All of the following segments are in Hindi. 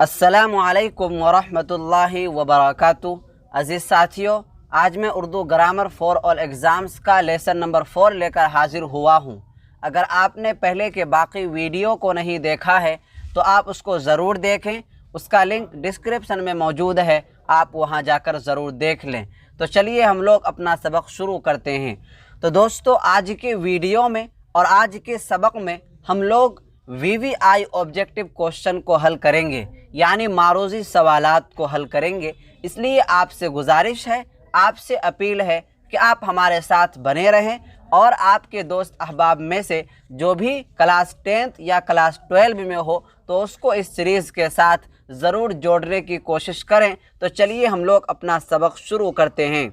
अस्सलामुअलैकुम वरहमतुल्लाहि वबरकातुहू। अज़ीज़ साथियों, आज मैं Urdu grammar for all exams का लेसन नंबर 4 लेकर हाजिर हुआ हूँ। अगर आपने पहले के बाकी वीडियो को नहीं देखा है तो आप उसको ज़रूर देखें। उसका लिंक डिस्क्रिप्शन में मौजूद है, आप वहाँ जाकर ज़रूर देख लें। तो चलिए हम लोग अपना सबक शुरू करते हैं। तो दोस्तों, आज के वीडियो में और आज के सबक में हम लोग VVI ऑब्जेक्टिव क्वेश्चन को हल करेंगे, यानी मारूजी सवालात को हल करेंगे। इसलिए आपसे गुजारिश है, आपसे अपील है कि आप हमारे साथ बने रहें और आपके दोस्त अहबाब में से जो भी क्लास 10th या क्लास 12 में हो तो उसको इस सीरीज़ के साथ ज़रूर जोड़ने की कोशिश करें। तो चलिए हम लोग अपना सबक शुरू करते हैं।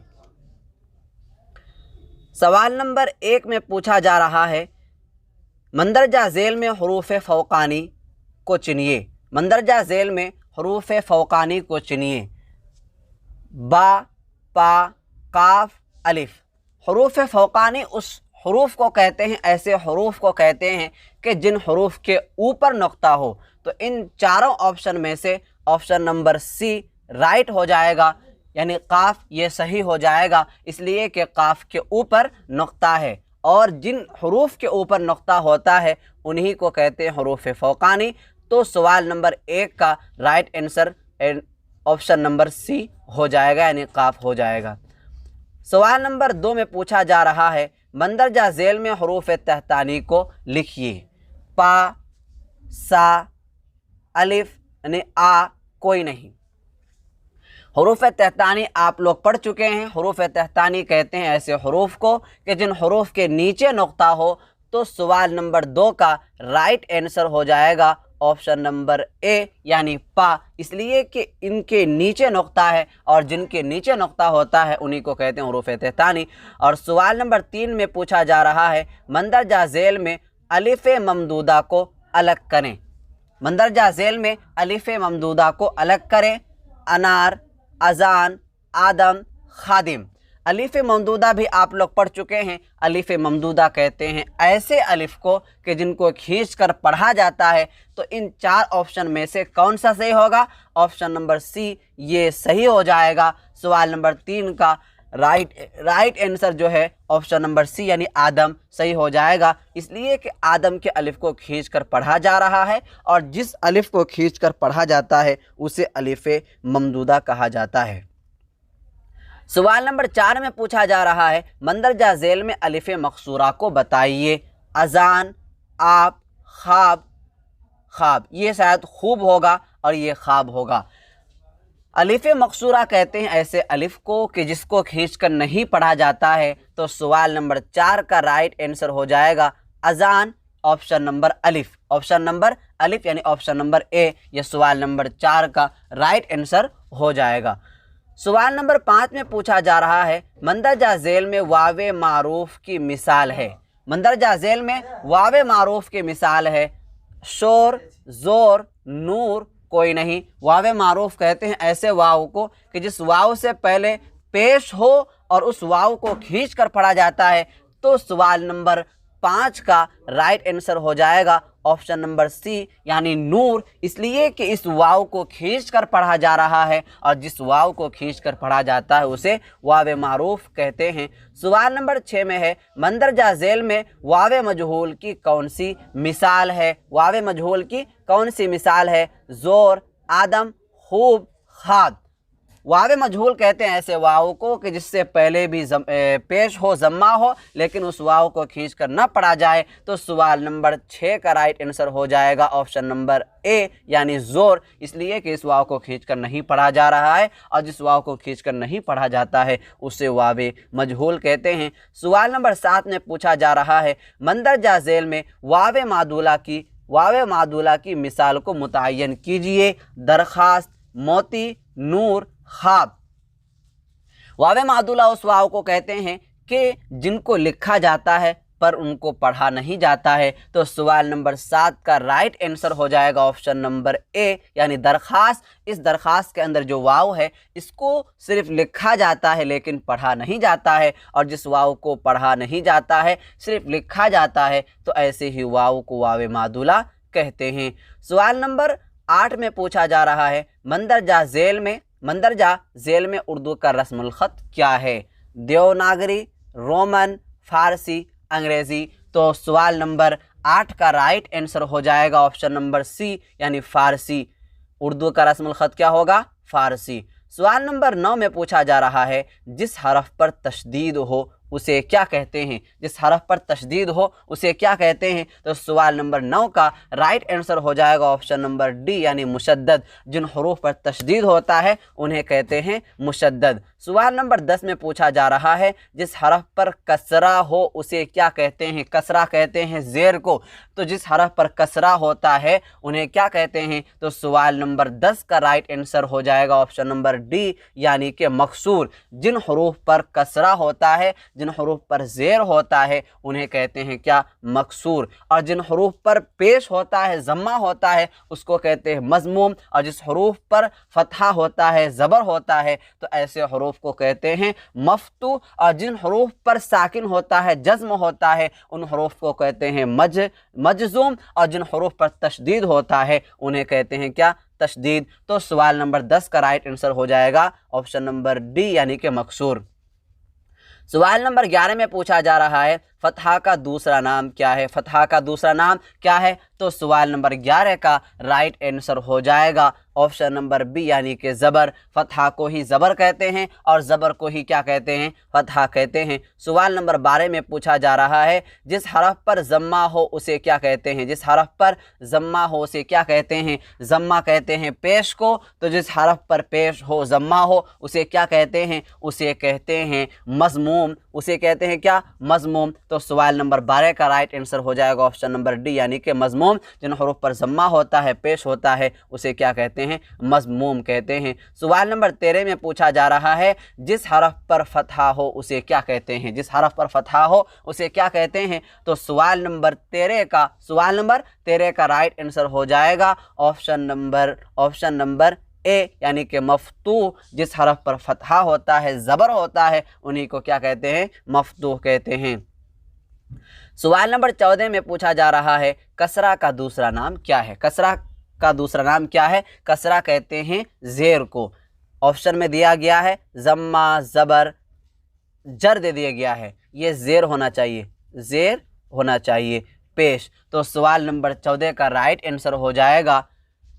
सवाल नंबर 1 में पूछा जा रहा है, मंदरजा झेल में हरूफ फ़ौक़ानी को चुनिए। मंदरजा झेल में हरूफ फ़ौक़ानी को चुनिए। बा, पा, काफ, अलिफ। हरूफ फ़ौक़ानी उस हरूफ को कहते हैं, ऐसे हरूफ को कहते हैं कि जिन हरूफ के ऊपर नुक्ता हो। तो इन चारों ऑप्शन में से ऑप्शन नंबर सी राइट हो जाएगा, यानी काफ ये सही हो जाएगा, इसलिए कि काफ के ऊपर नुक्ता है और जिन हरूफ के ऊपर नुक्ता होता है उन्हीं को कहते हैं हरूफ फ़ौक़ानी। तो सवाल नंबर 1 का right answer option number C हो जाएगा, यानी काफ हो जाएगा। सवाल नंबर 2 में पूछा जा रहा है, मंदरजा झेल में हरूफ तहतानी को लिखिए। पा, सा, अलिफ यानी आ कोई नहीं। हरूफ तहतानी आप लोग पढ़ चुके हैं। हरूफ तहतानी कहते हैं ऐसे हरूफ को कि जिन हरूफ के नीचे नुक्ता हो। तो सवाल नंबर 2 का राइट आंसर हो जाएगा ऑप्शन नंबर ए, यानी पा, इसलिए कि इनके नीचे नुक्ता है और जिनके नीचे नुक्ता होता है उन्हीं को कहते हैं हरूफ तहतानी। और सवाल नंबर 3 में पूछा जा रहा है, मंदरजा झेल में अलिफ ममदूदा को अलग करें। मंदरजा झेल में अलिफ ममदूदा को अलग करें। अनार, अजान, आदम, खादिम। अलिफ ममदूदा भी आप लोग पढ़ चुके हैं। अलिफ ममदूदा कहते हैं ऐसे अलिफ को कि जिनको खींच कर पढ़ा जाता है। तो इन 4 ऑप्शन में से कौन सा सही होगा? ऑप्शन नंबर सी ये सही हो जाएगा। सवाल नंबर 3 का राइट आंसर जो है ऑप्शन नंबर सी, यानी आदम सही हो जाएगा, इसलिए कि आदम के अलिफ को खींच कर पढ़ा जा रहा है और जिस अलिफ को खींच कर पढ़ा जाता है उसे अलिफ ममदूदा कहा जाता है। सवाल नंबर 4 में पूछा जा रहा है, मंदरजा झेल में अलिफ मकसूरा को बताइए। अजान, आप, ख्वाब, ख्वाब। ये शायद खूब होगा और ये ख्वाब होगा। अलिफ मकसूरा कहते हैं ऐसे अलिफ को कि जिसको खींचकर नहीं पढ़ा जाता है। तो सवाल नंबर 4 का राइट आंसर हो जाएगा अजान, ऑप्शन नंबर अलिफ। ऑप्शन नंबर अलिफ यानी ऑप्शन नंबर ए, यह सवाल नंबर 4 का राइट आंसर हो जाएगा। सवाल नंबर 5 में पूछा जा रहा है, मंदरजा झेल में वावे मारूफ की मिसाल है। मंदरजा झेल में वावे मारूफ की मिसाल है। शोर, जोर, नूर कोई नहीं। वावे मारूफ कहते हैं ऐसे वाव को कि जिस वाव से पहले पेश हो और उस वाव को खींच कर पढ़ा जाता है। तो सवाल नंबर 5 का राइट आंसर हो जाएगा ऑप्शन नंबर सी, यानी नूर, इसलिए कि इस वाव को खींच कर पढ़ा जा रहा है और जिस वाव को खींच कर पढ़ा जाता है उसे वावे मारूफ कहते हैं। सवाल नंबर 6 में है, मंदरजा झेल में वावे मजहूल की कौन सी मिसाल है। वावे मजहूल की कौन सी मिसाल है? जोर, आदम, खूब, खाद। वावे मजहूल कहते हैं ऐसे वाव को कि जिससे पहले भी पेश हो, जम्मा हो, लेकिन उस वाव को खींच कर न पढ़ा जाए। तो सवाल नंबर 6 का राइट आंसर हो जाएगा ऑप्शन नंबर ए, यानी जोर, इसलिए कि इस वाव को खींच कर नहीं पढ़ा जा रहा है और जिस वाव को खींच कर नहीं पढ़ा जाता है उसे वावे मजहूल कहते हैं। सवाल नंबर 7 में पूछा जा रहा है, मंदरजा झेल में वावे मादूला की मिसाल को मुतय्यन कीजिए। दरख्वास्त, मोती, नूर, ख्वाब। वावे मादूला उस वाव को कहते हैं कि जिनको लिखा जाता है पर उनको पढ़ा नहीं जाता है। तो सवाल नंबर 7 का राइट आंसर हो जाएगा ऑप्शन नंबर ए, यानी दरख्वास्त। इस दरख्वास्त के अंदर जो वाव है इसको सिर्फ लिखा जाता है लेकिन पढ़ा नहीं जाता है, और जिस वाव को पढ़ा नहीं जाता है सिर्फ लिखा जाता है तो ऐसे ही वाव को वावे मादूला कहते हैं। सवाल नंबर 8 में पूछा जा रहा है मंदरजा झेल में उर्दू का रस्मुल ख़त क्या है? देवनागरी, रोमन, फारसी, अंग्रेज़ी। तो सवाल नंबर 8 का राइट आंसर हो जाएगा ऑप्शन नंबर सी यानी फ़ारसी। उर्दू का रस्मुल ख़त क्या होगा? फ़ारसी। सवाल नंबर 9 में पूछा जा रहा है जिस हरफ पर तशदीद हो उसे क्या कहते हैं? जिस हरफ पर तशदीद हो उसे क्या कहते हैं? तो सवाल नंबर 9 का राइट आंसर हो जाएगा ऑप्शन नंबर डी यानी मुशद्दद। जिन हरूफ पर तशदीद होता है उन्हें कहते हैं मुशद्दद। सवाल नंबर 10 में पूछा जा रहा है जिस हरफ पर कसरा हो उसे क्या कहते हैं? कसरा कहते हैं ज़ेर को। तो जिस हरफ पर कसरा होता है उन्हें क्या कहते हैं? तो सवाल नंबर 10 का राइट आंसर हो जाएगा ऑप्शन नंबर डी यानी कि मकसूर। जिन हरूफ पर कसरा होता है, जिन हरूफ पर ज़ेर होता है उन्हें कहते हैं क्या? मकसूर। और जिन हरूफ पर पेश होता है, ज़म्मा होता है, उसको कहते हैं मज़मूम। और जिस हरूफ पर फ़तहा होता है, ज़बर होता है, तो ऐसे हरूफ को कहते हैं मफ्तू। और जिन हरूफ पर साकिन होता है, जज़्म होता है, उन हरूफ को कहते हैं मजज़ूम। और जिन हरूफ पर तशदीद होता है उन्हें कहते हैं क्या? तशदीद। तो सवाल नंबर 10 का राइट आंसर हो जाएगा ऑप्शन नंबर डी यानी कि मकसूर। सवाल नंबर 11 में पूछा जा रहा है फ़तहा का दूसरा नाम क्या है? फ़तहा का दूसरा नाम क्या है? तो सवाल नंबर 11 का राइट आंसर हो जाएगा ऑप्शन नंबर बी यानी कि ज़बर। फ़तहा को ही ज़बर कहते हैं और ज़बर को ही क्या कहते हैं? फ़तहा कहते हैं। सवाल नंबर 12 में पूछा जा रहा है जिस हरफ पर ज़म्मा हो उसे क्या कहते हैं? जिस हरफ पर ज़म्मा हो उसे क्या कहते हैं? ज़म्मा कहते हैं पेश को। तो जिस हरफ पर पेश हो, ज़म्मा हो, उसे क्या कहते हैं? उसे कहते हैं मज़मूम। उसे कहते हैं क्या? मज़मूम। तो सवाल नंबर 12 का राइट आंसर हो जाएगा ऑप्शन नंबर डी यानी कि मज़मूम। जिन हरूफ पर ज़म्मा होता है, पेश होता है, उसे क्या कहते हैं? मज़मूम कहते हैं। सवाल नंबर 13 में पूछा जा रहा है जिस हरफ पर फ़तहा हो उसे क्या कहते हैं? जिस हरफ पर फ़तहा हो उसे क्या कहते हैं? तो सवाल नंबर 13 का राइट आंसर हो जाएगा ऑप्शन नंबर ए यानी कि मफ्तू। जिस हरफ पर फ़तहा होता है, ज़बर होता है, उन्हीं को क्या कहते हैं? मफ्तू कहते हैं। सवाल नंबर 14 में पूछा जा रहा है कसरा का दूसरा नाम क्या है? कसरा का दूसरा नाम क्या है? कसरा कहते हैं ज़ेर को। ऑप्शन में दिया गया है ज़म्मा, ज़बर, जर दे दिया गया है। ये ज़ेर होना चाहिए, पेश। तो सवाल नंबर 14 का राइट आंसर हो जाएगा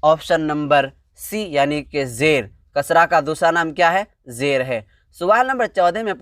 ऑप्शन नंबर सी यानी कि ज़ेर। कसरा का दूसरा नाम क्या है? ज़ेर है। सवाल नंबर 15 में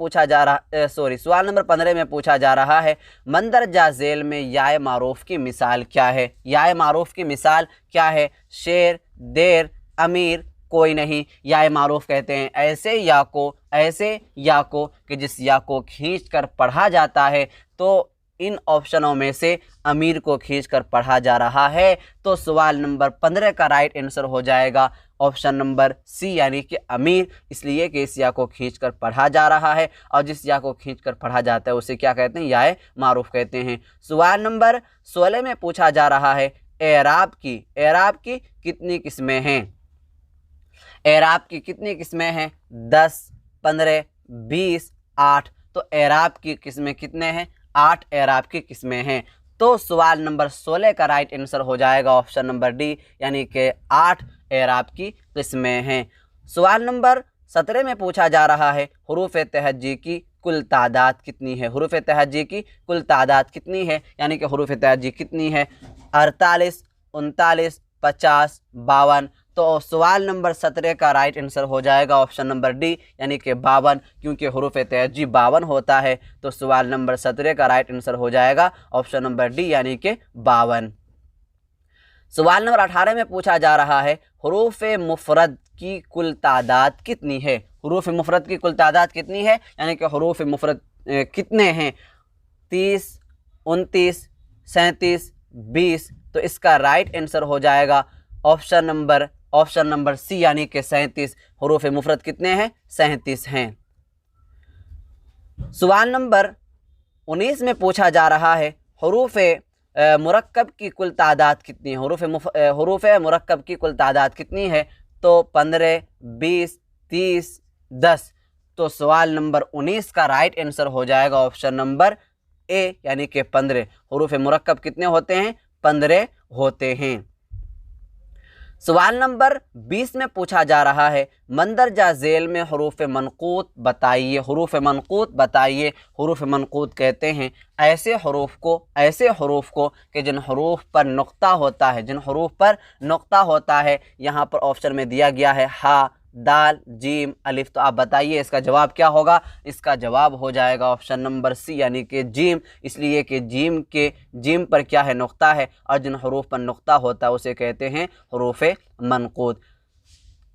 पूछा जा रहा है मंदरजा झेल में याए मारूफ की मिसाल क्या है? याए मारूफ की मिसाल क्या है? शेर, देर, अमीर, कोई नहीं। याए मारूफ कहते हैं ऐसे या को कि जिस या को खींच कर पढ़ा जाता है। तो इन ऑप्शनों में से अमीर को खींचकर पढ़ा जा रहा है। तो सवाल नंबर 15 का राइट आंसर हो जाएगा ऑप्शन नंबर सी यानी कि अमीर। इसलिए कि इस या को खींचकर पढ़ा जा रहा है और जिस या को खींचकर पढ़ा जाता है उसे क्या कहते हैं? याए मारूफ कहते हैं। सवाल नंबर 16 में पूछा जा रहा है एराब की कितनी किस्में हैं? एराब की कितनी किस्में हैं? 10, 15, 20, 8। तो एराब की किस्में कितने हैं? 8 एराब की किस्में हैं। तो सवाल नंबर 16 का राइट आंसर हो जाएगा ऑप्शन नंबर डी यानी कि 8 एराब की किस्में हैं। सवाल नंबर 17 में पूछा जा रहा है हुरूफ तहज्जी की कुल तादाद कितनी है? हुरूफ तहज्जी की कुल तादाद कितनी है? यानी कि हुरूफ तहज्जी कितनी है? 48, 39, 50, 52। तो सवाल नंबर 17 का राइट आंसर हो जाएगा ऑप्शन नंबर डी यानी कि 52, क्योंकि हुरूफ तहज्जी 52 होता है। तो सवाल नंबर 17 का राइट आंसर हो जाएगा ऑप्शन नंबर डी यानी कि 52। सवाल नंबर 18 में पूछा जा रहा है हुरूफ मुफरद की कुल तादाद कितनी है? हुरूफ मुफरद की कुल तादाद कितनी है? यानी कि हुरूफ मुफरद कितने हैं? 30, 29, 37, 20। तो इसका राइट आंसर हो जाएगा ऑप्शन नंबर सी यानी कि 37। हुरूफ मुफरद कितने हैं? 37 हैं। सवाल नंबर 19 में पूछा जा रहा है हुरूफ मुरक्कब की कुल तादाद कितनी है? हुरूफ मुरक्कब की कुल तादाद कितनी है? तो 15, 20, 30, 10। तो सवाल नंबर 19 का राइट आंसर हो जाएगा ऑप्शन नंबर ए यानी कि 15। हुरूफ मुरक्कब कितने होते हैं? 15 होते हैं। सवाल नंबर 20 में पूछा जा रहा है मंदरजा झेल में हुरूफ मनक़ूत बताइए। हुरूफ मनक़ूत बताइए। हुरूफ मनक़ूत कहते हैं ऐसे हुरूफ को कि जिन हुरूफ पर नुक्ता होता है, जिन हुरूफ पर नुक्ता होता है। यहाँ पर ऑप्शन में दिया गया है हा, दाल, जीम, अलिफ। तो आप बताइए इसका जवाब क्या होगा। इसका जवाब हो जाएगा ऑप्शन नंबर सी यानी कि जीम, इसलिए कि जीम पर क्या है, नुक्ता है, और जिन हुरूफ पर नुक्ता होता है उसे कहते हैं हुरूफ मनक़ूत।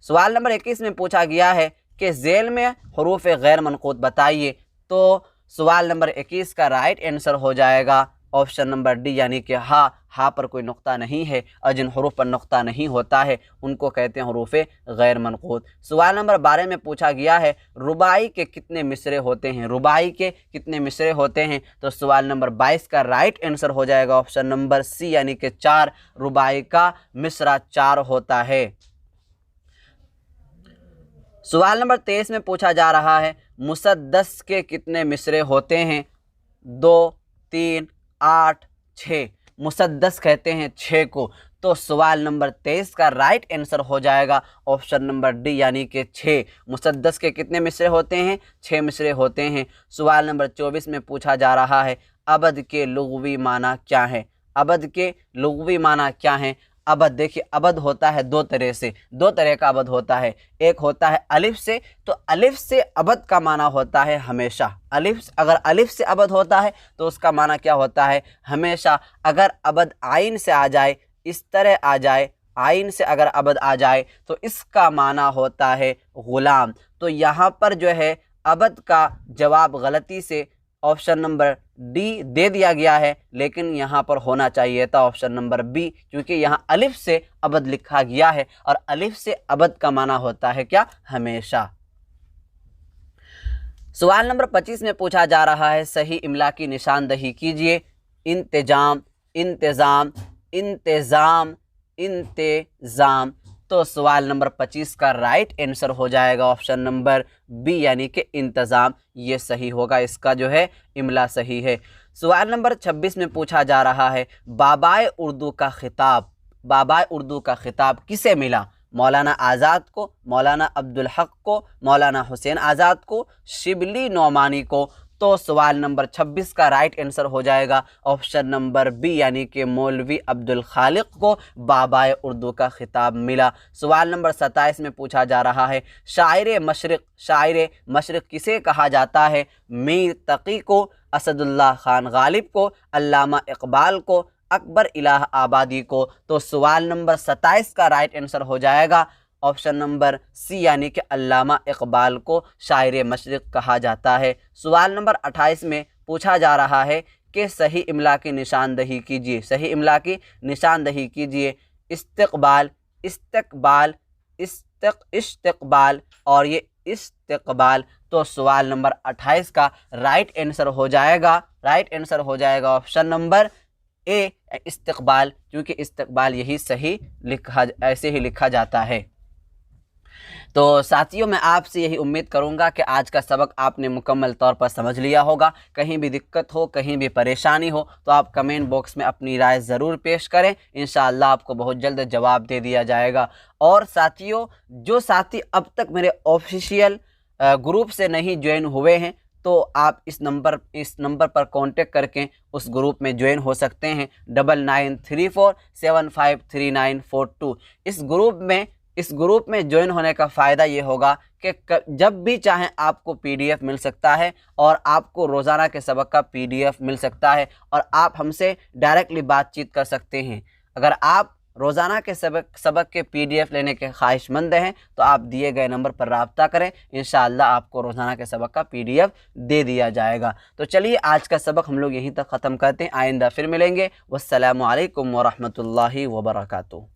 सवाल नंबर 21 में पूछा गया है कि झेल में हुरूफ गैर मनक़ूत बताइए। तो सवाल नंबर 21 का राइट आंसर हो जाएगा ऑप्शन नंबर डी यानी कि हा पर कोई नुक्ता नहीं है, और जिन हुरूफ पर नुक्ता नहीं होता है उनको कहते हैं हुरूफ गैर मनक़ूत। सवाल नंबर 12 में पूछा गया है रुबाई के कितने मिसरे होते हैं। रुबाई के कितने मिसरे होते हैं। तो सवाल नंबर 22 का राइट आंसर हो जाएगा ऑप्शन नंबर सी यानी कि 4। रुबाई का मिसरा 4 होता है। सवाल नंबर 23 में पूछा जा रहा है मुसद्दस के कितने मिसरे होते हैं। 2, 3, 8, 6। मुसद्दस कहते हैं 6 को। तो सवाल नंबर 23 का राइट आंसर हो जाएगा ऑप्शन नंबर डी यानी कि 6। मुसद्दस के कितने मिसरे होते हैं। 6 मिसरे होते हैं। सवाल नंबर 24 में पूछा जा रहा है अबद के लुग़वी माना क्या है। अबद के लुग़वी माना क्या है। अबद देखिए, अबद होता है दो तरह का अबद होता है। एक होता है अलिफ से, तो अलिफ से अबद का माना होता है हमेशा। अगर अलिफ से अबद होता है तो उसका माना क्या होता है, हमेशा। अगर अबद आइन से आ जाए, इस तरह आ जाए, आइन से अगर अबद आ जाए तो इसका माना होता है ग़ुलाम। तो यहाँ पर जो है अबद का जवाब गलती से ऑप्शन नंबर डी दे दिया गया है, लेकिन यहाँ पर होना चाहिए था ऑप्शन नंबर बी, क्योंकि यहाँ अलिफ से अबद लिखा गया है और अलिफ से अबद का माना होता है क्या, हमेशा। सवाल नंबर 25 में पूछा जा रहा है सही इमला की निशानदही कीजिए। इंतजाम, इंतज़ाम, इंतज़ाम, इंतज़ाम। तो सवाल नंबर 25 का राइट आंसर हो जाएगा ऑप्शन नंबर बी यानी कि इंतज़ाम। ये सही होगा, इसका जो है इमला सही है। सवाल नंबर 26 में पूछा जा रहा है बाबाए उर्दू का खिताब, बाबाए उर्दू का खिताब किसे मिला। मौलाना आज़ाद को, मौलाना अब्दुल हक को, मौलाना हुसैन आज़ाद को, शिबली नौमानी को। तो सवाल नंबर 26 का राइट आंसर हो जाएगा ऑप्शन नंबर बी यानी कि मौलवी अब्दुल खालिक को बाबाए उर्दू का खिताब मिला। सवाल नंबर 27 में पूछा जा रहा है शायर मशरिक़ किसे कहा जाता है। मीर तकी को, असदुल्लाह खान गालिब को, अल्लामा इकबाल को, अकबर इलाह आबादी को। तो सवाल नंबर 27 का राइट आंसर हो जाएगा ऑप्शन नंबर सी यानी कि अल्लामा इकबाल को शायर मशरिक़ कहा जाता है। सवाल नंबर 28 में पूछा जा रहा है कि सही इमला की निशानदही कीजिए। सही इमला की निशानदही कीजिए। इस्तक़बाल, इस्तक़बाल, इस्तक़बाल और ये इस्तक़बाल। तो सवाल नंबर 28 का राइट आंसर हो जाएगा ऑप्शन नंबर ए इस्तक़बाल, क्योंकि इस्तक़बाल यही सही ऐसे ही लिखा जाता है। तो साथियों, मैं आपसे यही उम्मीद करूंगा कि आज का सबक आपने मुकम्मल तौर पर समझ लिया होगा। कहीं भी दिक्कत हो, कहीं भी परेशानी हो तो आप कमेंट बॉक्स में अपनी राय ज़रूर पेश करें। इंशाअल्लाह आपको बहुत जल्द जवाब दे दिया जाएगा। और साथियों, जो साथी अब तक मेरे ऑफिशियल ग्रुप से नहीं ज्वाइन हुए हैं तो आप इस नंबर पर कांटेक्ट करके उस ग्रुप में ज्वाइन हो सकते हैं 9934753942। इस ग्रुप में ज्वाइन होने का फ़ायदा ये होगा कि जब भी चाहें आपको पीडीएफ मिल सकता है और आपको रोज़ाना के सबक का पीडीएफ मिल सकता है और आप हमसे डायरेक्टली बातचीत कर सकते हैं। अगर आप रोज़ाना के सबक के पीडीएफ लेने के ख्वाहिशमंद हैं तो आप दिए गए नंबर पर रब्ता करें। इंशाअल्लाह आपको रोज़ाना के सबक का पीडीएफ दे दिया जाएगा। तो चलिए, आज का सबक हम लोग यहीं तक ख़त्म करते हैं। आइंदा फिर मिलेंगे। वस्सलामु अलैकुम वरहमतुल्लाहि वबरकातुहू।